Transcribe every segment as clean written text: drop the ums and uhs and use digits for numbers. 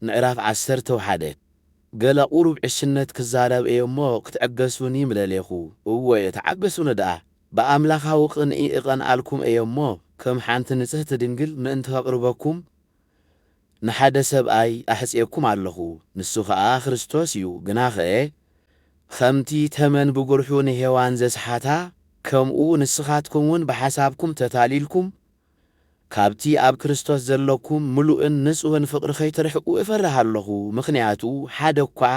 ምዕራፍ 11 ገለ ቁሩብ ዕሽነት ክዛረብ እየሞ ክትዕገሱኒ ምለሌኹ እወ ተዓገሱኒ ደኣ በአምላኻዊ ቅንኢ እቐንኣልኩም እየሞ ከም ሓንቲ ንጽሕቲ ድንግል ምእንቲ ከቕርበኩም ንሓደ ሰብኣይ ኣሕጽየኩም ኣለኹ ንሱ ኸዓ ክርስቶስ እዩ ግናኸ ከምቲ ተመን ብጉርሑ ንሔዋን ዘስሓታ ከምኡ ንስኻትኩምን ብሓሳብኩም ተታሊልኩም ካብቲ ኣብ ክርስቶስ ዘለኩም ምሉእን ንጹህን ፍቕሪ ከይትርሕቁ እፈርህ ኣለኹ ምኽንያቱ ሓደ እኳ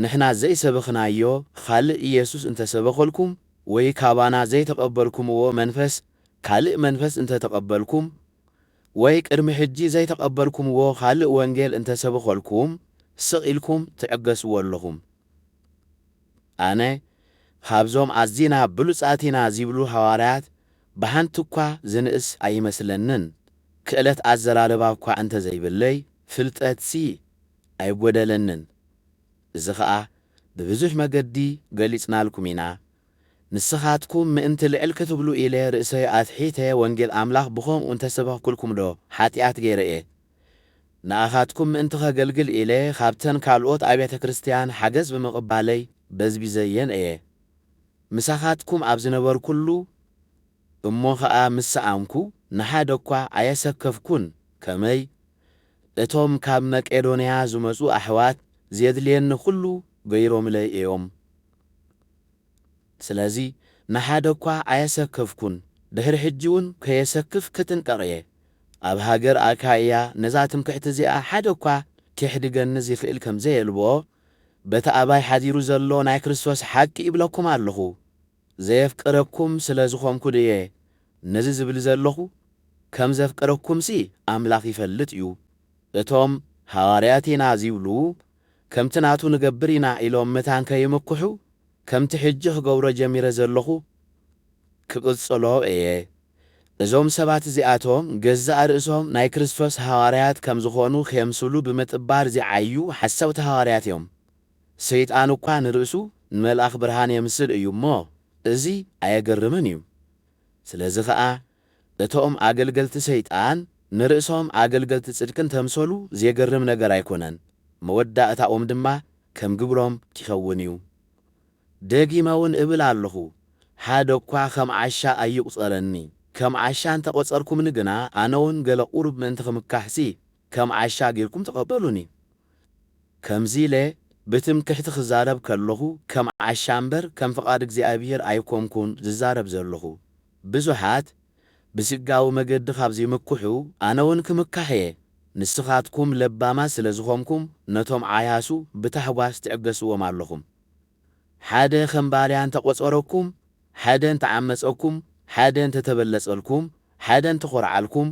ንሕና ዘይሰበኽናዮ ካልእ ኢየሱስ እንተሰበኸልኩም ወይ ካባና ዘይተቐበልኩምዎ መንፈስ ካልእ መንፈስ እንተተቐበልኩም ወይ ቅድሚ ሕጂ ዘይተቐበልኩምዎ ካልእ ወንጌል እንተሰበኸልኩም ስቕ ኢልኩም ትዕገስዎ ኣለኹም ኣነ ካብዞም ኣዝና ብሉጻት ኢና ዝብሉ ሐዋርያት በሓንቲ እኳ ዝንእስ ኣይመስለንን ክእለት ኣዘራርባ እኳ እንተ ዘይብለይ ፍልጠትሲ ኣይጐደለንን እዚ ኸዓ ብብዙሕ መገዲ ገሊጽናልኩም ኢና ንስኻትኩም ምእንቲ ልዕል ክትብሉ ኢለ ርእሰይ ኣትሒተ ወንጌል ኣምላኽ ብኸምኡ እንተሰበኽኩልኩም ዶ ሓጢኣት ገይረ እየ ንኣኻትኩም ምእንቲ ኸገልግል ኢለ ካብተን ካልኦት ኣብያተ ክርስቲያን ሓገዝ ብምቕባለይ በዝቢዘየን እየ ምሳኻትኩም ኣብ ዝነበርኩሉ እሞ ኸዓ ምስ ሰኣምኩ ንሓደ እኳ ኣየሰከፍኩን ከመይ እቶም ካብ መቄዶንያ ዝመጹ ኣሕዋት ዘድልየኒ ኩሉ ገይሮምለይ እዮም ስለዚ ንሓደ እኳ ኣየሰከፍኩን ድሕሪ ሕጂ እውን ከየሰክፍ ክጥንቀቕ እየ ኣብ ሃገር ኣካያ ነዛ ትምክሕቲ እዚኣ ሓደ እኳ ክሕድገኒ ዝኽእል ከም ዘየልብኦ በቲ ኣባይ ሓዲሩ ዘሎ ናይ ክርስቶስ ሓቂ ይብለኩም ኣለኹ ዘየፍቅረኩም ስለ ዝኾንኩ ድየ ነዚ ዝብል ዘለኹ ከም ዘፍቅረኩምሲ ኣምላኽ ይፈልጥ እዩ እቶም ሐዋርያት ኢና ዝብሉ ከምቲ ናቱ ንገብር ኢና ኢሎም ምታን ከይምክሑ ከምቲ ሕጂ ክገብሮ ጀሚረ ዘለኹ ክቕጽሎ እየ እዞም ሰባት እዚኣቶም ገዛእ ርእሶም ናይ ክርስቶስ ሐዋርያት ከም ዝኾኑ ኸምስሉ ብምጥባር ዝዓዩ ሓሰብቲ ሐዋርያት እዮም ሰይጣን እኳ ንርእሱ ንመልኣኽ ብርሃን የምስል እዩ እሞ እዚ ኣየገርምን እዩ ስለዚ ኸዓ እቶም ኣገልገልቲ ሰይጣን ንርእሶም ኣገልገልቲ ጽድቅን ተምሰሉ ዘገርም ነገር ኣይኮነን መወዳእታኦም ድማ ከም ግብሮም ይኸውን እዩ ደጊመውን እብል ኣለኹ ሓደ እኳ ከም ዓሻ ኣይቁጸረኒ ከም ዓሻ እንተቖጸርኩምኒ ግና ኣነውን ገለ ቁሩብ ምእንቲ ክምካሕሲ ከም ዓሻ ጌርኩም ተቐበሉኒ ከምዚ ኢለ ብትምክሕቲ ክዛረብ ከለኹ ከም ዓሻ እምበር ከም ፍቓድ እግዚኣብሔር ኣይኮንኩን ዝዛረብ ዘለኹ ብዙሓት ብስጋዊ መገዲ ካብ ዘይምክሑ ኣነውን ክምካሕ እየ ንስኻትኩም ለባማ ስለ ዝኾንኩም ነቶም ዓያሱ ብታሕጓስ ትዕገስዎም ኣለኹም ሓደ ከም ባርያ እንተቖጸረኩም ሓደ እንተዓመፀኩም ሓደ እንተተበለጸልኩም ሓደ እንተኾርዓልኩም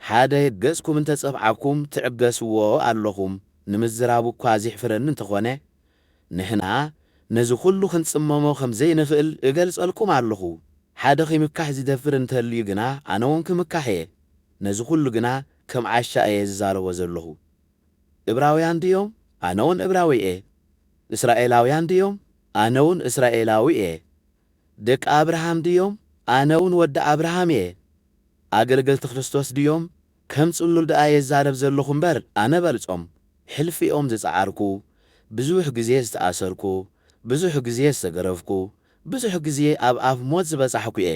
ሓደ ገጽኩም እንተጸብዓኩም ትዕገስዎ ኣለኹም ንምዝራብ እኳ ዝሕፍረኒ እንተኾነ ንሕና ነዚ ኩሉ ክንጽመሞ ከም ዘይንኽእል እገልጸልኩም ኣለኹ ሓደ ኺምካሕ ዝደፍር እንተልዩ ግና ኣነውን ክምካሕ እየ ነዚ ኩሉ ግና ከም ዓሻ እየ ዝዛረቦ ዘለኹ ዕብራውያን ድዮም ኣነውን ዕብራዊ እየ እስራኤላውያን ድዮም ኣነውን እስራኤላዊ እየ ደቂ አብርሃም ድዮም ኣነውን ወዲ አብርሃም እየ ኣገልገልቲ ክርስቶስ ድዮም ከም ጽሉል ደኣ የዛረብ ዘለኹ እምበር ኣነ በልጾም ሕልፊኦም ዝፀዓርኩ ብዙሕ ግዜ ዝተኣሰርኩ ብዙሕ ግዜ ዝተገረፍኩ ብዙሕ ግዜ ኣብ ኣፍ ሞት ዝበጻሕኩ እየ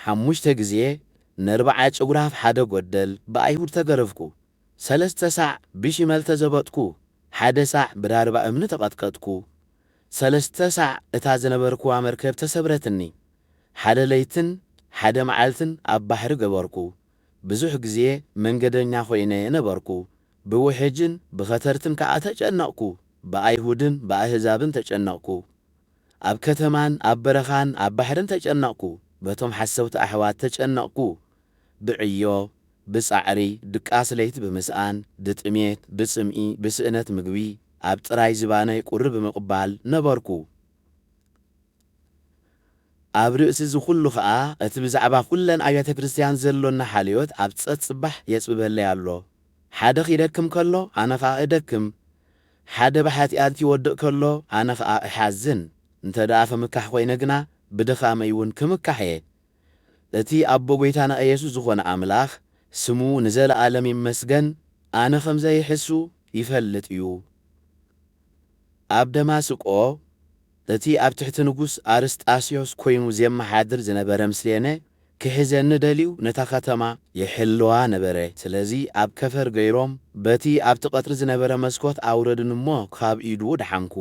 5 ግዜ ን40 ጭጉራፍ ሓደ ጐደል ብኣይሁድ ተገረፍኩ 3 ሳዕ ብሽመል ተዘበጥኩ 1 ሳዕ ብዳርባ እምኒ ተቐጥቀጥኩ 3 ሳዕ እታ ዝነበርኩዋ መርከብ ተሰብረትኒ 1 ለይትን 1 መዓልትን ኣብ ባሕሪ ገበርኩ ብዙሕ ግዜ መንገደኛ ኾይነ ነበርኩ ብውሕጅን ብኸተርትን ከዓ ተጨነቕኩ ብኣይሁድን ብኣሕዛብን ተጨነቕኩ ኣብ ከተማን ኣብ በረኻን ኣብ ባሕርን ተጨነቕኩ በቶም ሓሰብቲ ኣሕዋት ተጨነቕኩ ብዕዮ ብጻዕሪ ድቃስ ለይቲ ብምስኣን ብጥሜት ብጽምኢ ብስእነት ምግቢ ኣብ ጥራይ ዝባነይ ቁሪ ብምቕባል ነበርኩ ኣብ ርእሲ ዝኹሉ ኸዓ እቲ ብዛዕባ ኩለን ኣብያተ ክርስቲያን ዘሎና ሓልዮት ኣብ ጸጥ ጽባሕ የጽብበለይ ኣሎ ሓደ ኺደክም ከሎ ኣነ ኸዓ እደክም ሓደ ብሓጢኣት ይወድቕ ከሎ ኣነ ኸዓ እሓዝን እንተ ደኣ ከምካሕ ኾይነ ግና ብድኻመይ እውን ክምካሕ እየ እቲ ኣቦ ጐይታና ኢየሱስ ዝኾነ ኣምላኽ ስሙ ንዘለዓለም ይመስገን ኣነ ከምዘይሕሱ ይፈልጥ እዩ ኣብ ደማስቆ እቲ ኣብ ትሕቲ ንጉስ ኣርስጣስዮስ ኮይኑ ዘመሓድር ዝነበረ ምስሌነ ክሕዘኒ ደልዩ ነታ ከተማ የሕልዋ ነበረ ስለዚ ኣብ ከፈር ገይሮም በቲ ኣብቲ ቀትሪ ዝነበረ መስኮት ኣውረድን እሞ ካብ ኢዱ ደሓንኩ